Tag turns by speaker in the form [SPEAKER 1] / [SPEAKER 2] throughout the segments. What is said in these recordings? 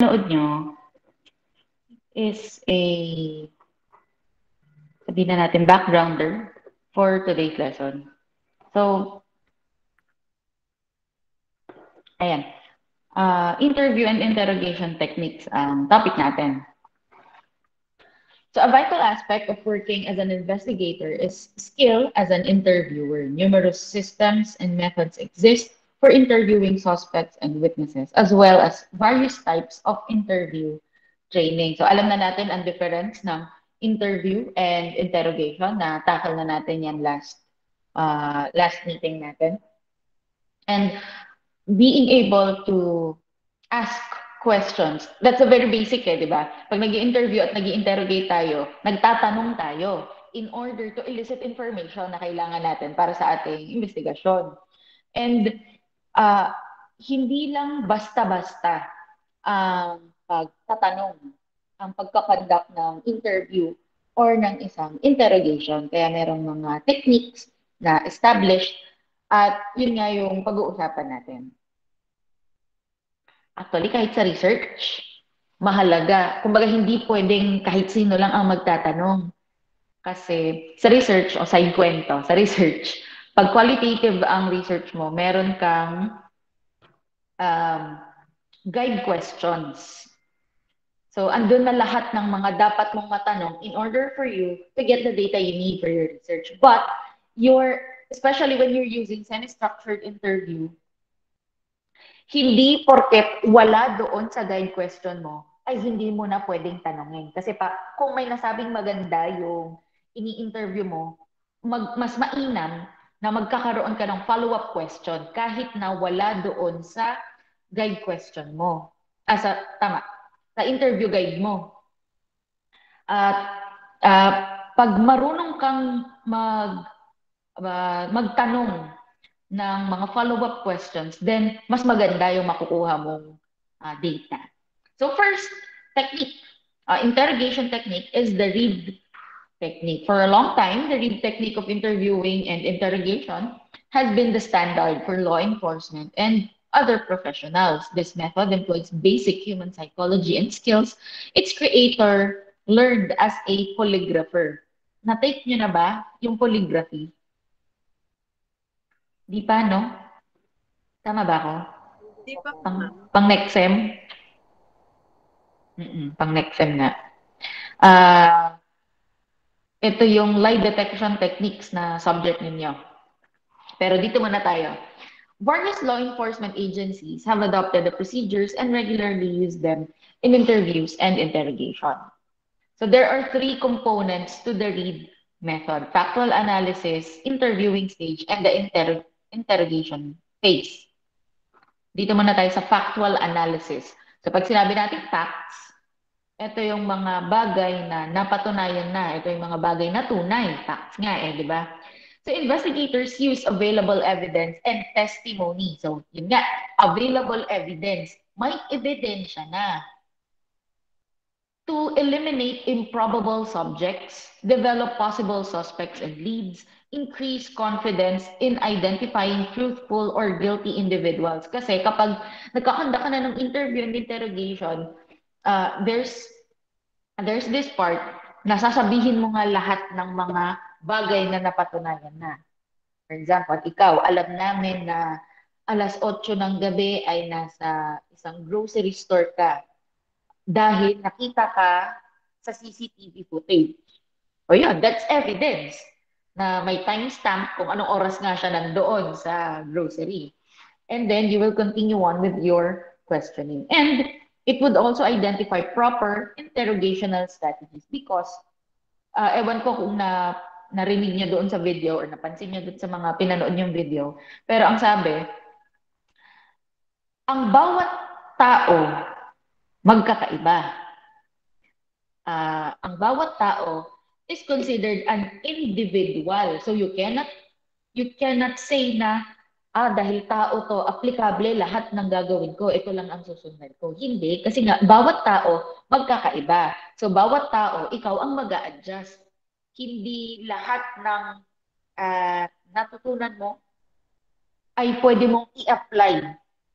[SPEAKER 1] Nood nyo is a, sabihin na natin, backgrounder for today's lesson. So, ayan. Interview and interrogation techniques ang topic natin. So, a vital aspect of working as an investigator is skill as an interviewer. Numerous systems and methods exist for interviewing suspects and witnesses, as well as various types of interview training. So, alam na natin ang difference ng interview and interrogation na tackle na natin yan last meeting natin. And being able to ask questions. That's a very basic di ba? Pag nag-i-interview at nag-i-interrogate tayo, nagtatanong tayo in order to elicit information na kailangan natin para sa ating investigasyon. And hindi lang basta-basta ang pagtatanong, ang pagkakandak ng interview or ng isang interrogation. Kaya merong mga techniques na established at yun nga yung pag-uusapan natin. Actually, kahit sa research, mahalaga. Kumbaga, hindi pwedeng kahit sino lang ang magtatanong. Kasi sa research, o side kwento, sa research, pag qualitative ang research mo, meron kang guide questions. So, andun na lahat ng mga dapat mong matanong in order for you to get the data you need for your research. But, especially when you're using semi-structured interview, hindi porket wala doon sa guide question mo, ay hindi mo na pwedeng tanongin. Kasi kung may nasabing maganda yung ini-interview mo, mas mainam na magkakaroon ka ng follow-up question kahit na wala doon sa guide question mo. Sa interview guide mo. At pag marunong kang magtanong ng mga follow-up questions, then mas maganda yung makukuha mong data. So first technique, interrogation technique is the Reid technique. For a long time, the Reid technique of interviewing and interrogation has been the standard for law enforcement and other professionals. This method employs basic human psychology and skills its creator learned as a polygrapher. Na-take nyo na ba yung polygraphy? Di pa, no? Tama ba ako?
[SPEAKER 2] Di pa po, ma'am.
[SPEAKER 1] Pang next sem? Pang next sem na. Ito yung lie detection techniques na subject ninyo. Pero dito muna tayo. Various law enforcement agencies have adopted the procedures and regularly use them in interviews and interrogation. So there are three components to the Reid method: factual analysis, interviewing stage, and the interrogation phase. Dito muna tayo sa factual analysis. So pag sinabi natin facts, ito yung mga bagay na napatunayan na. Ito yung mga bagay na tunay. Facts nga di ba? So investigators use available evidence and testimony. So yun nga, available evidence. May ebidensya na. To eliminate improbable subjects, develop possible suspects and leads, increase confidence in identifying truthful or guilty individuals. Kasi kapag nagkakanda ka na ng interview and interrogation, there's this part na sasabihin mo nga lahat ng mga bagay na napatunayan na. For example, ikaw, alam namin na alas 8 ng gabi ay nasa isang grocery store ka dahil nakita ka sa CCTV footage. O yun, that's evidence na may timestamp kung anong oras nga siya nandoon sa grocery. And then you will continue on with your questioning. And it would also identify proper interrogational strategies because ewan ko kung narinig niyo doon sa video or napansin niyo doon sa mga pinanood niyong video. Pero ang sabi, ang bawat tao magkakaiba. Ang bawat tao is considered an individual. So you cannot say na dahil tao to, applicable lahat ng gagawin ko, ito lang ang susunod ko. Hindi, kasi nga bawat tao magkakaiba. So bawat tao, ikaw ang mag-a-adjust. Hindi lahat ng natutunan mo ay pwede mong i-apply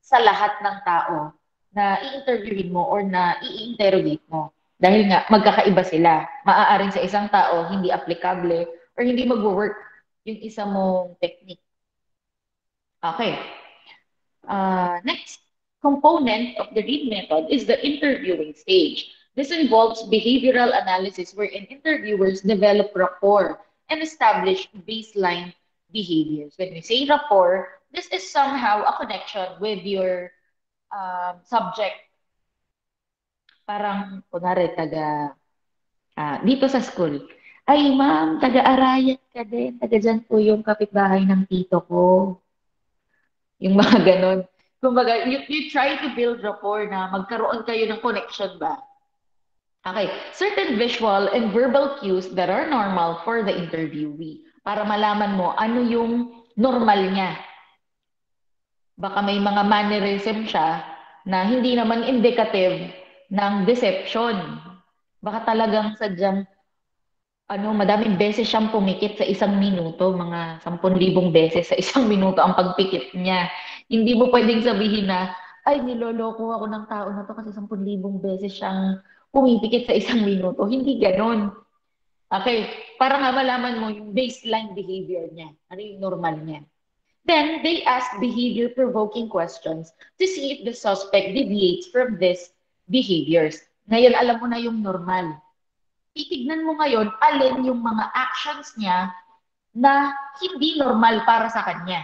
[SPEAKER 1] sa lahat ng tao. na i-interviewin mo or na i-interrogate mo. Dahil nga, magkakaiba sila. Maaaring sa isang tao, hindi applicable or hindi mag-work yung isa mong technique. Okay. Next component of the Reid method is the interviewing stage. This involves behavioral analysis wherein interviewers develop rapport and establish baseline behaviors. When we say rapport, this is somehow a connection with your subject. Parang, kunwari, dito sa school. Ay, ma'am, taga-Arayat ka din. Taga dyan po yung kapitbahay ng tito ko. Yung mga ganon. Kumbaga, you try to build rapport na magkaroon kayo ng connection ba? Okay. Certain visual and verbal cues that are normal for the interviewee. Para malaman mo ano yung normal niya. Baka may mga mannerism siya na hindi naman indicative ng deception. Baka talagang sadyang madaming beses siyang pumikit sa isang minuto, mga 10,000 beses sa isang minuto ang pagpikit niya. Hindi mo pwedeng sabihin na, ay, niloloko ako ng tao na to kasi 10,000 beses siyang pumipikit sa isang minuto. Hindi ganon. Okay, para nga malaman mo yung baseline behavior niya. Ano yung normal niya. Then, they ask behavior-provoking questions to see if the suspect deviates from these behaviors. Ngayon, alam mo na yung normal. Titignan mo ngayon alin yung mga actions niya na hindi normal para sa kanya.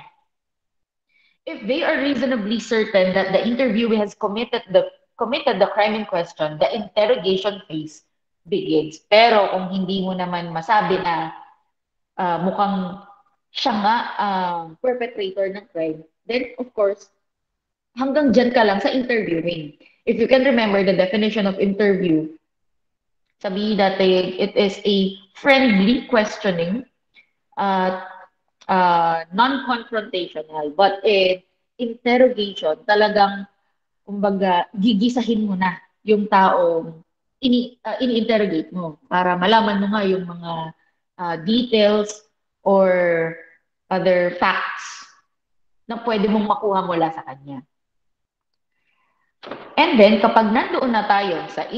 [SPEAKER 1] If they are reasonably certain that the interviewee has committed the crime in question, the interrogation phase begins. Pero kung hindi mo naman masabi na mukhang siya nga perpetrator ng crime, then of course, hanggang dyan ka lang sa interviewing. If you can remember the definition of interview, sabihin natin, it is a friendly questioning, uh, non-confrontational, but in interrogation, talagang, kumbaga, gigisahin mo na yung taong ini-interrogate mo para malaman mo nga yung mga details or other facts na pwede mong makuha mula sa kanya. And then, kapag nandoon na tayo sa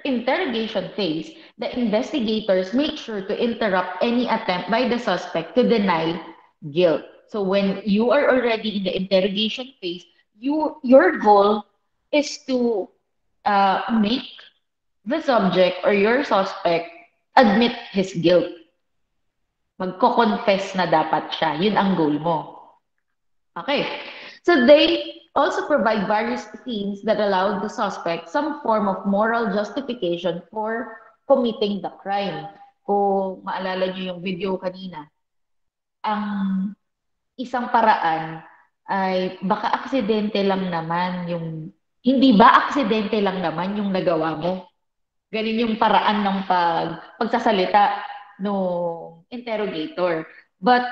[SPEAKER 1] interrogation phase, the investigators make sure to interrupt any attempt by the suspect to deny guilt. So when you are already in the interrogation phase, your goal is to make the subject or your suspect admit his guilt. Magko-confess na dapat siya. Yun ang goal mo. Okay. So they also provide various themes that allow the suspect some form of moral justification for committing the crime. Kung maalala niyo yung video kanina, ang isang paraan ay baka aksidente lang naman yung, hindi ba aksidente lang naman yung nagawa mo? Ganun yung paraan ng pagsasalita no interrogator. But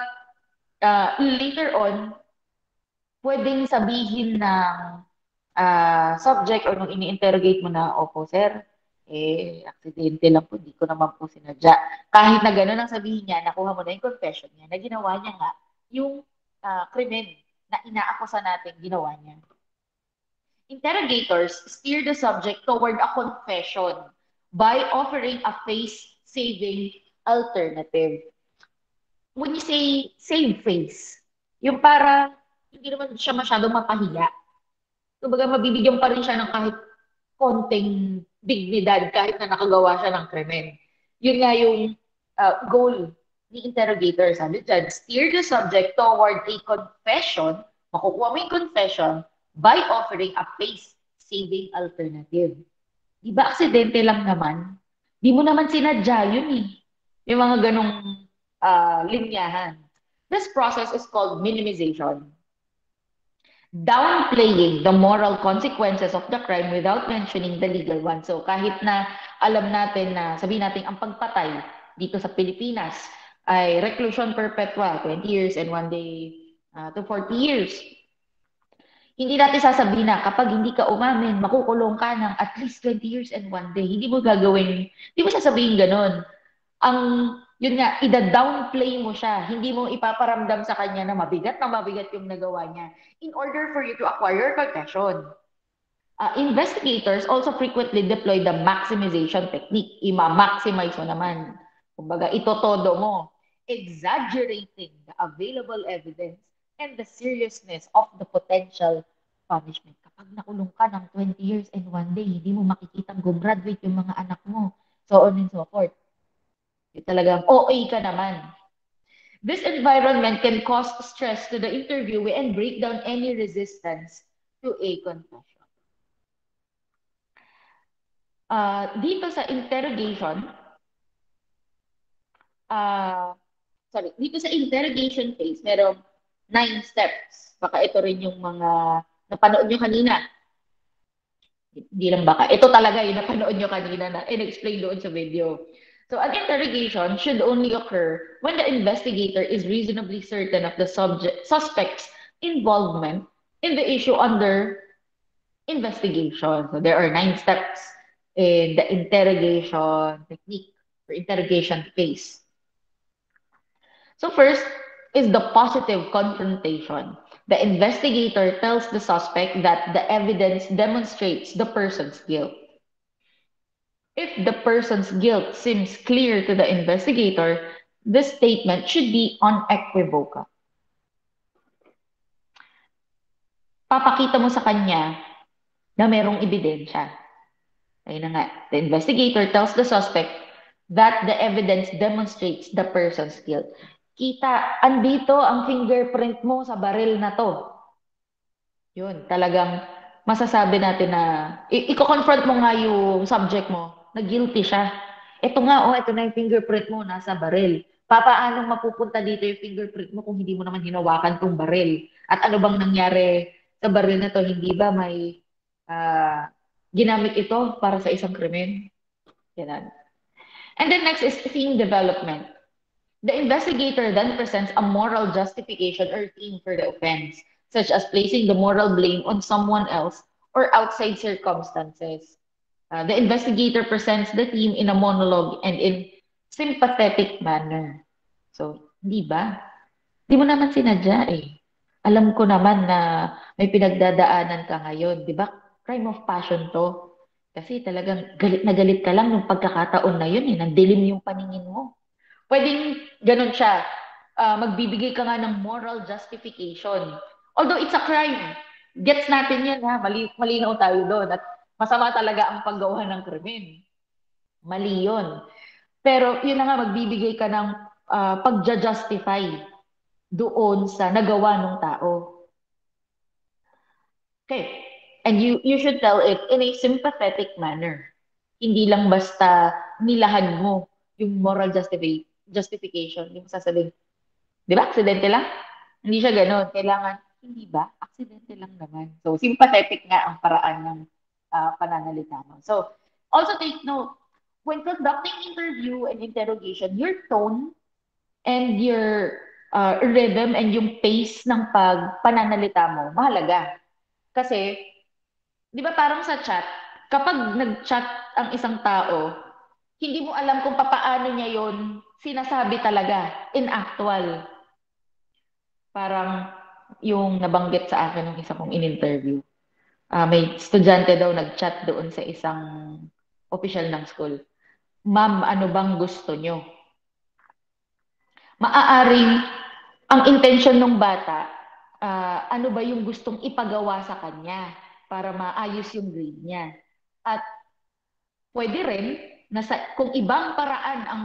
[SPEAKER 1] later on, pwedeng sabihin ng subject or nung ini-interrogate mo na, opo sir, aksidente lang po, di ko naman po sinadya. Kahit na gano'n ang sabihin niya, nakuha mo na yung confession niya, na ginawa niya nga yung krimen na inaakusa natin ginawa niya. Interrogators steer the subject toward a confession by offering a face-saving alternative. When you say save face, yung para hindi naman siya masyadong mapahiya. Kumbaga, mabibigyan pa rin siya ng kahit konting dignidad kahit na nakagawa siya ng krimen. Yun nga yung goal ni interrogator. Sabi dyan, steer the subject toward a confession, makukuha mo yung confession by offering a face-saving alternative. Di ba aksidente lang naman? Di mo naman sinadya yun eh. Yung mga ganong linyahan. This process is called minimization. Downplaying the moral consequences of the crime without mentioning the legal one. So kahit na alam natin na sabihin natin ang pagpatay dito sa Pilipinas ay reclusion perpetua, 20 years and 1 day to 40 years. Hindi natin sasabihin na kapag hindi ka umamin, makukulong ka ng at least 20 years and 1 day. Hindi mo gagawin, hindi mo sasabihin ganon. Ang yun nga, ida-downplay mo siya. Hindi mo ipaparamdam sa kanya na mabigat yung nagawa niya in order for you to acquire confession. Investigators also frequently deploy the maximization technique. Ima-maximize mo naman. Kumbaga, itotodo mo. Exaggerating the available evidence and the seriousness of the potential punishment. Kapag nakulong ka ng 20 years and one day, hindi mo makikitang gumraduate yung mga anak mo. So on and so forth. Talagang OA ka naman. This environment can cause stress to the interviewee and break down any resistance to a confession. Dito sa interrogation, uh, dito sa interrogation phase, merong 9 steps. Baka ito rin yung mga napanood nyo kanina. Hindi lang baka. Ito talaga yung napanood nyo kanina na in-explain doon sa video. So, an interrogation should only occur when the investigator is reasonably certain of the suspect's involvement in the issue under investigation. So, there are 9 steps in the interrogation technique or interrogation phase. So first is the positive confrontation. The investigator tells the suspect that the evidence demonstrates the person's guilt. If the person's guilt seems clear to the investigator, the statement should be unequivocal. Papakita mo sa kanya na merong ebidensya. Ayun na nga, the investigator tells the suspect that the evidence demonstrates the person's guilt. Kita, andito ang fingerprint mo sa baril na to. Yun, talagang masasabi natin na, i-confront mo nga yung subject mo, na guilty siya. Ito nga, oh, ito na yung fingerprint mo, nasa baril. Papaanong mapupunta dito yung fingerprint mo kung hindi mo naman hinawakan tong baril? At ano bang nangyari sa baril na to? Hindi ba may ginamit ito para sa isang krimen? Yan. And then next is theme development. The investigator then presents a moral justification or theme for the offense, such as placing the moral blame on someone else or outside circumstances. The investigator presents the theme in a monologue and in sympathetic manner. So, di ba? Di mo naman sinadya eh. Alam ko naman na may pinagdadaanan ka ngayon, di ba? Crime of passion to. Kasi talagang galit na galit ka lang nung pagkakataon na yun eh. Nandilim yung paningin mo. Pwedeng ganun siya. Magbibigay ka nga ng moral justification. Although it's a crime. Gets natin yan ha. Malinaw tayo doon. At masama talaga ang paggawa ng krimen. Mali yun. Pero yun na nga, magbibigay ka ng pagja-justify doon sa nagawa ng tao. Okay. And you should tell it in a sympathetic manner. Hindi lang basta nilahan mo yung moral justification. Yung sasabihin, di ba, aksidente lang? Hindi siya ganun. Kailangan, hindi ba? Aksidente lang naman. So, sympathetic nga ang paraan ng pananalita mo. So, also take note, when conducting interview and interrogation, your tone and your rhythm and yung pace ng pananalita mo, mahalaga. Kasi, di ba parang sa chat, kapag nag-chat ang isang tao, hindi mo alam kung papaano niya yon sinasabi talaga in actual. Parang yung nabanggit sa akin ng isa kong in-interview. May estudyante daw nag-chat doon sa isang official ng school. Ma'am, ano bang gusto nyo? Maaaring ang intention ng bata, ano ba yung gustong ipagawa sa kanya para maayos yung grade niya. At pwede rin na kung ibang paraan ang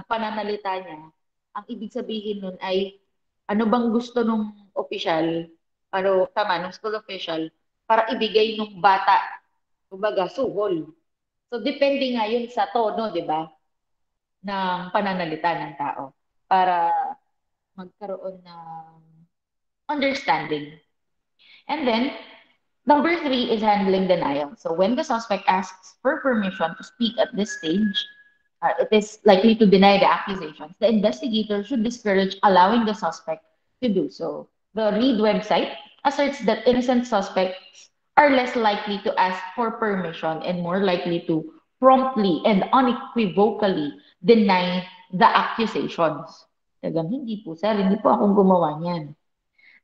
[SPEAKER 1] pananalita niya, ang ibig sabihin nun ay ano bang gusto nung official, nung school official, para ibigay nung bata, kumbaga, suhol. So, depende nga yun sa tono, di ba, ng pananalita ng tao para magkaroon ng understanding. And then, number 3 is handling denial. So when the suspect asks for permission to speak at this stage, it is likely to deny the accusations. The investigator should discourage allowing the suspect to do so. The Reid website asserts that innocent suspects are less likely to ask for permission and more likely to promptly and unequivocally deny the accusations. Tagang hindi po, sir, hindi po akong gumawa niyan.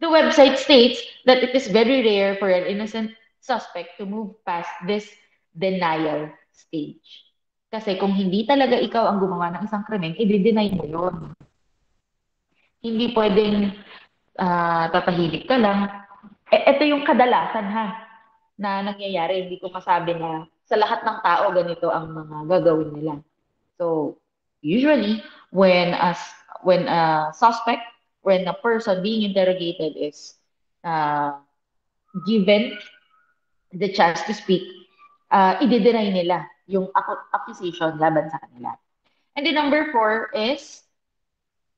[SPEAKER 1] The website states that it is very rare for an innocent suspect to move past this denial stage. Kasi kung hindi talaga ikaw ang gumawa ng isang krimen, i-deny mo yun. Hindi pwedeng tatahimik ka lang. Ito yung kadalasan ha, na nangyayari. Hindi ko masabi na sa lahat ng tao ganito ang mga gagawin nila. So, usually, when a suspect, when a person being interrogated is uh, given the chance to speak, i-deny nila yung accusation laban sa kanila. And the number four is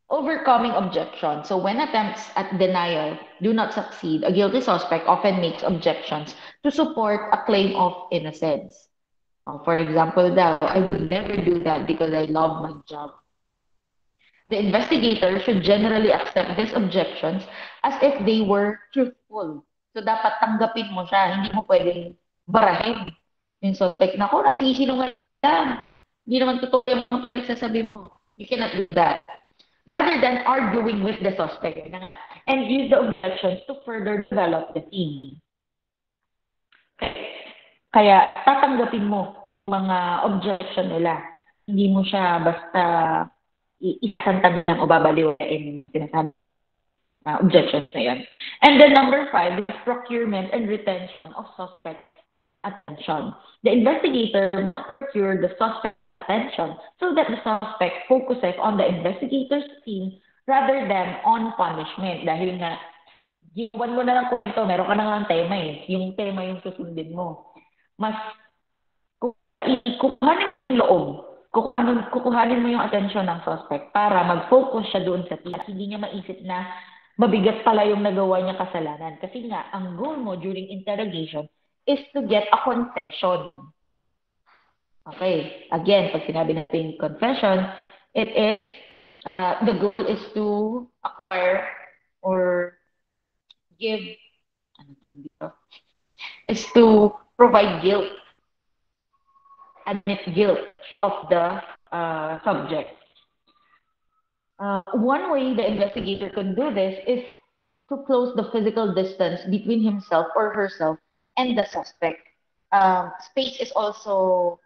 [SPEAKER 1] overcoming objection. So when attempts at denial do not succeed, a guilty suspect often makes objections to support a claim of innocence. For example, daw, I would never do that because I love my job. The investigator should generally accept these objections as if they were truthful. So dapat tanggapin mo siya, hindi mo pwedeng barahin yung suspect na, ko, nasisinungaling lang. Hindi naman totoo yung mga pinagsasabi mo. You cannot do that. Rather than arguing with the suspect and use the objections to further develop the theme. Kaya tatanggapin mo mga objection nila. Hindi mo siya basta iisantag lang o babaliwain yung sinasabi objections na yan. And then number five is procurement and retention of suspect attention. The investigator must procure the suspect's attention so that the suspect focuses on the investigator's theme rather than on punishment. Dahil nga, giwan mo na lang kwento, meron ka na nga ang tema eh. Yung tema yung susundin mo. Mas kukuhanin mo yung loob, kukuhanin mo yung atensyon ng suspect para mag-focus siya doon sa theme at hindi niya maisip na mabigat pala yung nagawa niya kasalanan. Kasi nga, ang goal mo during interrogation is to get a confession. Okay, again, pag sinabi natin confession, it is, the goal is to acquire or give, is to provide guilt, admit guilt of the subject. One way the investigator can do this is to close the physical distance between himself or herself and the suspect. Space is also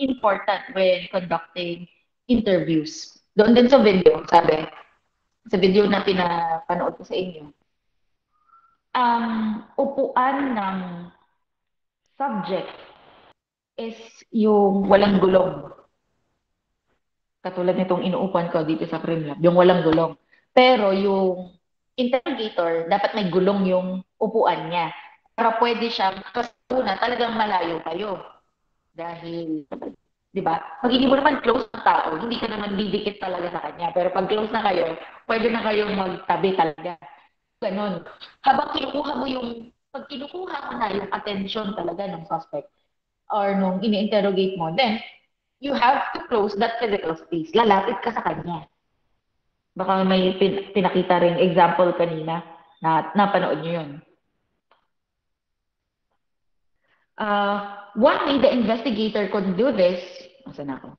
[SPEAKER 1] important when conducting interviews. Doon din sa video, sabi, sa video na pinapanood ko sa inyo, ang upuan ng subject is yung walang gulong. Katulad nitong inuupuan ko dito sa crime lab, yung walang gulong. Pero yung interrogator, dapat may gulong yung upuan niya. Para pwede siya, kasi una, talagang malayo kayo. Dahil, di ba? Pag hindi mo naman close ng tao, hindi ka naman didikit talaga sa kanya. Pero pag close na kayo, pwede na kayong magtabi talaga. Ganon. Habang kinukuha mo yung, pag kinukuha mo na yung attention talaga ng suspect or nung ini-interrogate mo, then, you have to close that physical space. Lalapit ka sa kanya. Baka may pinakita ring example kanina na napanood nyo yun. One way the investigator could do this, asan ako?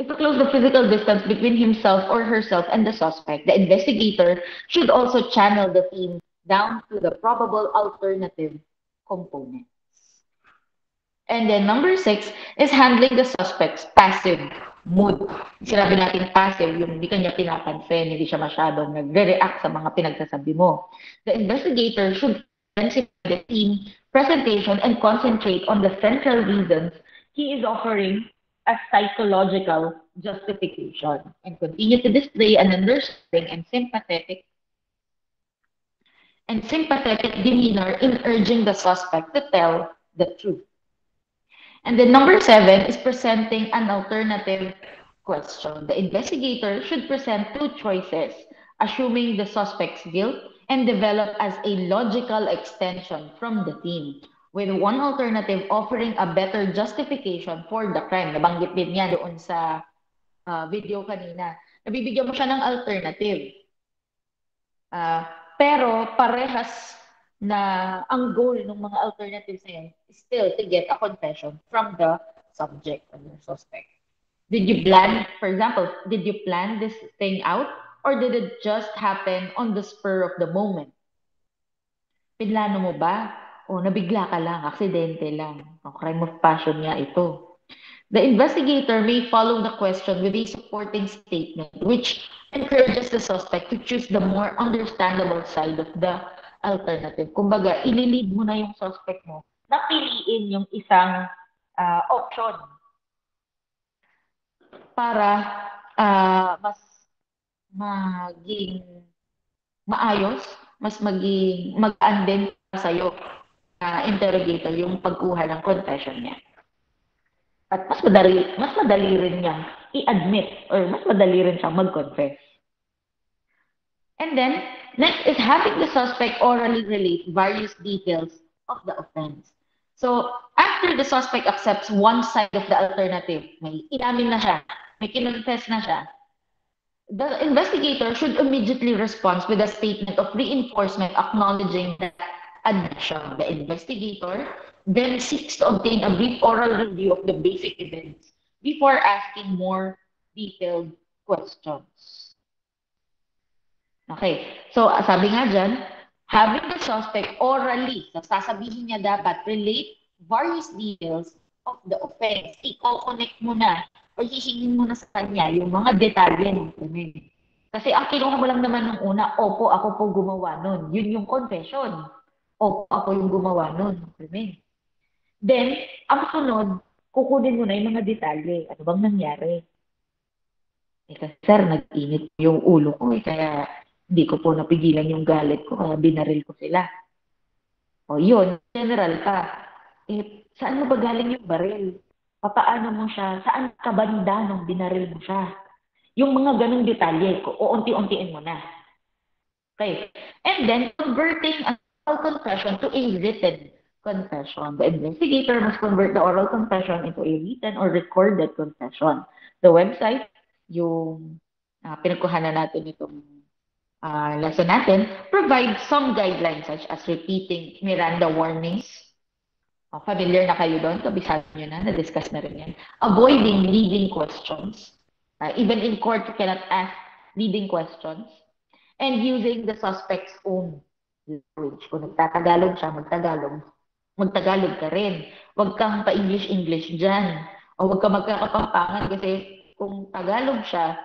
[SPEAKER 1] Is to close the physical distance between himself or herself and the suspect. The investigator should also channel the theme down to the probable alternative component. And then number six is handling the suspect's passive mood. Sinabi natin passive, yung hindi kanya pinapansin, hindi siya masyadong nagre-react sa mga pinagsasabi mo. The investigator should intensify the theme, presentation, and concentrate on the central reasons he is offering as psychological justification and continue to display an understanding and sympathetic demeanor in urging the suspect to tell the truth. And then number seven is presenting an alternative question. The investigator should present two choices, assuming the suspect's guilt and develop as a logical extension from the theme, with one alternative offering a better justification for the crime. Nabanggit din niya doon sa video kanina. Nabibigyan mo siya ng alternative. Pero parehas na ang goal ng mga alternatives na yan is still to get a confession from the subject or the suspect. Did you plan, for example, did you plan this thing out or did it just happen on the spur of the moment? Pinlano mo ba? o nabigla ka lang, aksidente lang. O crime of passion nga ito. The investigator may follow the question with a supporting statement, which encourages the suspect to choose the more understandable side of the alternative. Kumbaga, ililid mo na yung suspect mo na piliin yung isang option para mas maging maayos, mas maging magaan din sa'yo interrogator yung pagkuha ng confession niya. At mas madali rin niyang i-admit or mas madali rin siyang mag-confess. And then, next is having the suspect orally relate various details of the offense. So, after the suspect accepts one side of the alternative, may inamin na siya, may kinonfess na siya, the investigator should immediately respond with a statement of reinforcement acknowledging that admission. The investigator then seeks to obtain a brief oral review of the basic events before asking more detailed questions. Okay, so sabi nga dyan, having the suspect orally, so sasabihin niya dapat relate various details of the offense. I-connect mo na or hihingin mo na sa kanya yung mga detalye ng krimen. Kasi ang kinuha mo lang naman nung una, opo, ako po gumawa nun. Yun yung confession. Opo, ako yung gumawa nun. Krimen. Then, ang sunod, kukunin mo na yung mga detalye. Ano bang nangyari? Kasi sir, nag-init yung ulo ko kaya hindi ko po napigilan yung galit ko, kaya binaril ko sila. O yun, general ka. Saan mo ba galing yung baril? Papaano mo siya? Saan ka banda nung binaril mo siya? Yung mga ganong detalye, uunti-untiin mo na. Okay. And then, converting an oral confession to a written confession. The investigator must convert the oral confession into a written or recorded confession. The website, yung pinagkuhanan natin itong lesson natin, provides some guidelines such as repeating Miranda warnings. Familiar na kayo doon, kabisado nyo na, na-discuss na rin yan. Avoiding leading questions. Even in court, you cannot ask leading questions. And using the suspect's own language. Kung nagtatagalog siya, magtagalog ka rin. Huwag kang pa-English-English dyan. O huwag kang magkakapampangan kasi kung Tagalog siya,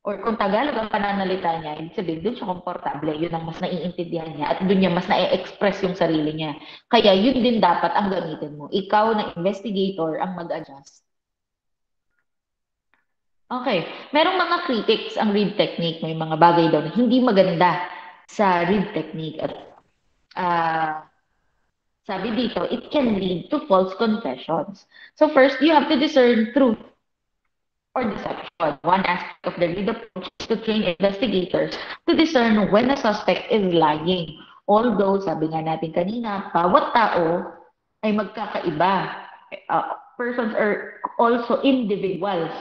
[SPEAKER 1] or kung Tagalog ang pananalita niya, ibig sabihin, doon siya komportable. Yun ang mas naiintindihan niya at doon niya mas na-express yung sarili niya. Kaya yun din dapat ang gamitin mo. Ikaw na investigator ang mag-adjust. Okay. Merong mga critics ang read technique. May mga bagay daw na hindi maganda sa read technique. At sabi dito, it can lead to false confessions. So first, you have to discern truth or deception. One aspect of the read approach is to train investigators to discern when a suspect is lying. Although, sabi nga natin kanina, bawat tao ay magkakaiba. Persons are also individuals.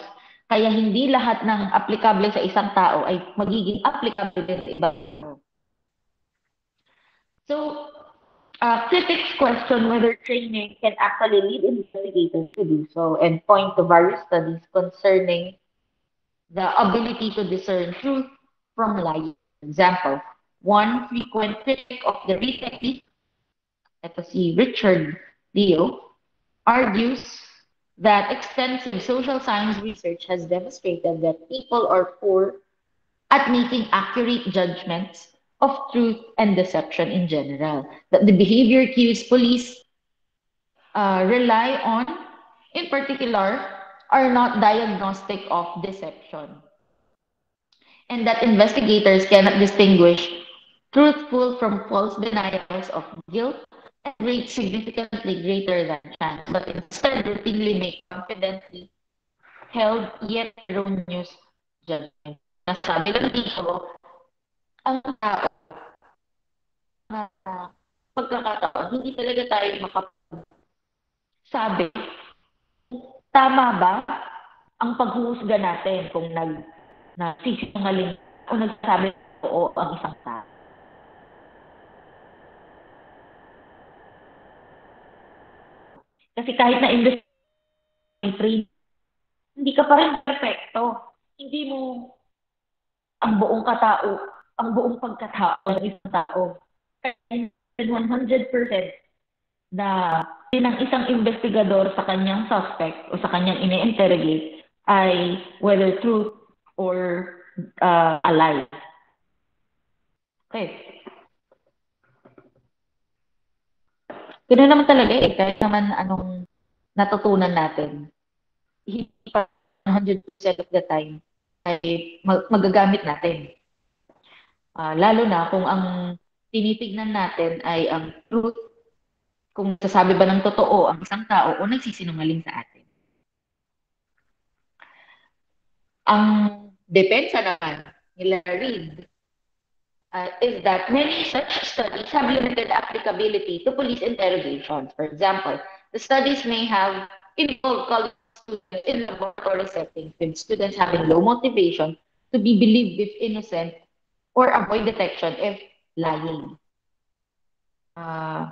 [SPEAKER 1] Kaya hindi lahat ng applicable sa isang tao ay magiging applicable din sa ibang tao. So, critics question whether training can actually lead investigators to do so and point to various studies concerning the ability to discern truth from lying. For example, one frequent critic of the Reid technique, ito si Richard Leo, argues that extensive social science research has demonstrated that people are poor at making accurate judgments of truth and deception in general. That the behavior cues police rely on, in particular, are not diagnostic of deception. And that investigators cannot distinguish truthful from false denials of guilt and rate significantly greater than chance, but instead routinely make confidently held yet erroneous judgment. Nasabi lang dito, ang tao, pagkakataon, hindi talaga tayo makasabi tama ba ang paghuhusga natin kung nagsisinungaling o nagsasabi oo ang isang tao. Kasi kahit na train, hindi ka pa rin perfecto. Hindi mo ang buong ang buong pagkatao ng isang tao. 100%. na ng isang investigador sa kanyang suspect o sa kanyang ini-interrogate ay whether truth or a lie. Okay. Ganoon naman talaga eh. Kahit naman anong natutunan natin, hindi pa 100% of the time ay magagamit natin. Lalo na kung ang tinitignan natin ay ang truth, kung sasabi ba ng totoo ang isang tao o nagsisinungaling sa atin. Ang depensa naman nila Reid is that many such studies have limited applicability to police interrogations. For example, the studies may have involved college students in laboratory settings with students having low motivation to be believed if innocent or avoid detection if lying. Uh,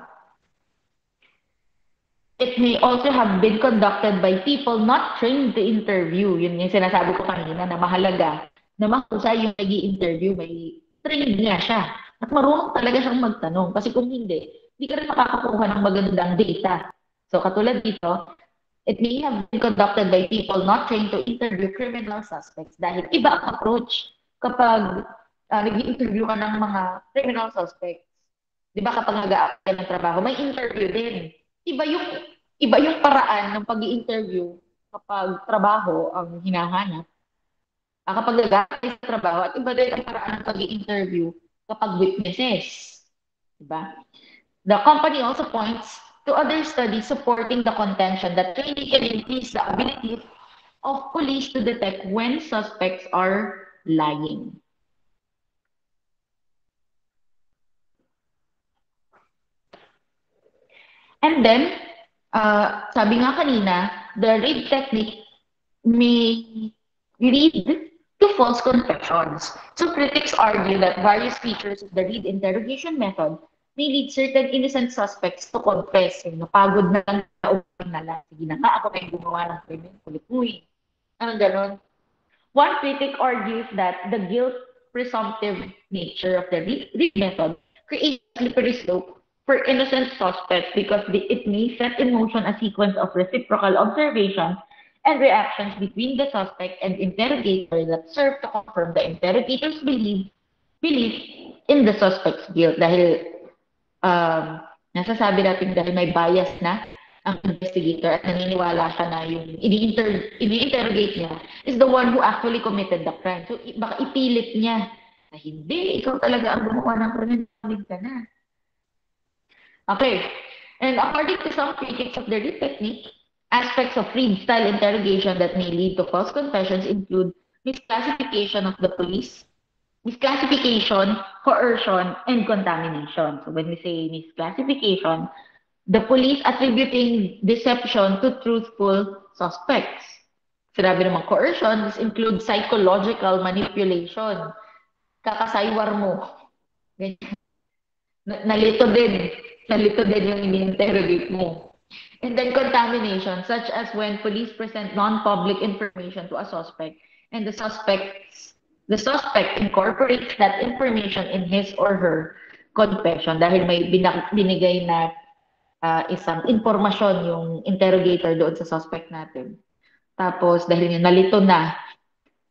[SPEAKER 1] it may also have been conducted by people not trained to interview. Yun yung sinasabi ko kanina na mahalaga na mahusay yung nag-i-interview, may trained nga siya. At marunong talaga siyang magtanong. Kasi kung hindi ka rin makakakuha ng magandang data. So katulad dito, it may have been conducted by people not trained to interview criminal suspects dahil iba ang approach kapag nag-i-interview ka ng mga criminal suspects. Di ba kapag nag-a-apply ng trabaho, may interview din. Iba yung iba yung paraan ng pag-i-interview kapag trabaho ang hinahanap. Kapag nag-a-apply sa trabaho, at iba din ang paraan ng pag-i-interview kapag witnesses. Diba? The company also points to other studies supporting the contention that training can increase the ability of police to detect when suspects are lying. And then, sabi nga kanina, the Reid technique may lead to false confessions. So critics argue that various features of the Reid interrogation method may lead certain innocent suspects to confess. Yung napagod na lang na lang. Sige na nga, ako na yung gumawa ng krimen. Kulit mo eh. Anong ganon? One critic argues that the guilt presumptive nature of the Reid method creates a slippery slope for innocent suspects because it may set in motion a sequence of reciprocal observations and reactions between the suspect and interrogator that serve to confirm the interrogator's belief in the suspect's guilt. Dahil um, nasasabi natin dahil may bias na ang investigator at naniniwala siya na yung ini-interrogate niya is the one who actually committed the crime. So, baka ipilit niya na hindi, ikaw talaga ang gumawa ng krimen, ka na. Okay. And according to some critics of the Reid technique, aspects of Reid style interrogation that may lead to false confessions include misclassification of the police, misclassification, coercion, and contamination. So when we say misclassification, the police attributing deception to truthful suspects. Sinabi naman coercion, this includes psychological manipulation. Kakasaywar mo. Ganyan. Nalito din. Nalito din yung ini-interrogate mo. And then contamination, such as when police present non-public information to a suspect and the suspect incorporates that information in his or her confession dahil may binigay na isang impormasyon yung interrogator doon sa suspect natin. Tapos dahil yung nalito na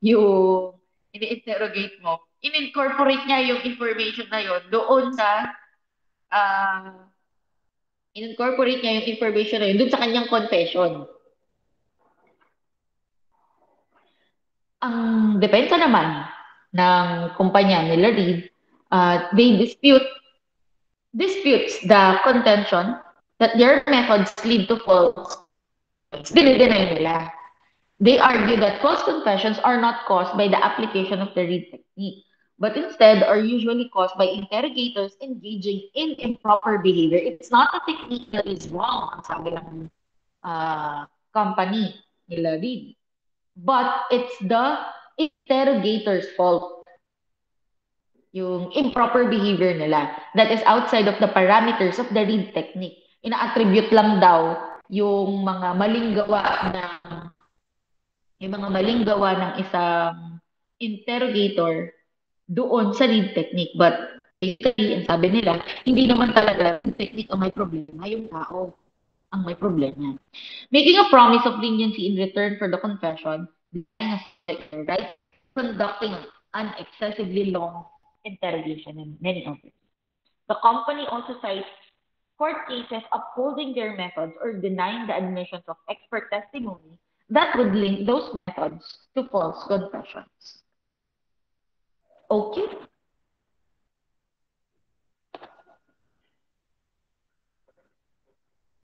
[SPEAKER 1] yung ini-interrogate mo, in-incorporate niya yung information na yon doon sa uh, in-incorporate niya yung information na yun doon sa kanyang confession. Ang depensa naman ng kumpanya nila Reid, they disputes the contention that their methods lead to false. Dinideny nila. They argue that false confessions are not caused by the application of the Reid technique, but instead are usually caused by interrogators engaging in improper behavior. It's not a technique that is wrong, ang sabi ng company nila Reid, but it's the interrogator's fault. Yung improper behavior nila that is outside of the parameters of the Reid technique. Ina-attribute lang daw yung mga maling gawa ng isang interrogator doon sa Reid technique, but Basically, ang sabi nila, hindi naman talaga yung technique ang may problema, yung tao ang may problema. Making a promise of leniency in return for the confession, denying a sector, right? Conducting an excessively long interrogation, and many others. The company also cites court cases upholding their methods or denying the admissions of expert testimony that would link those methods to false confessions. Okay.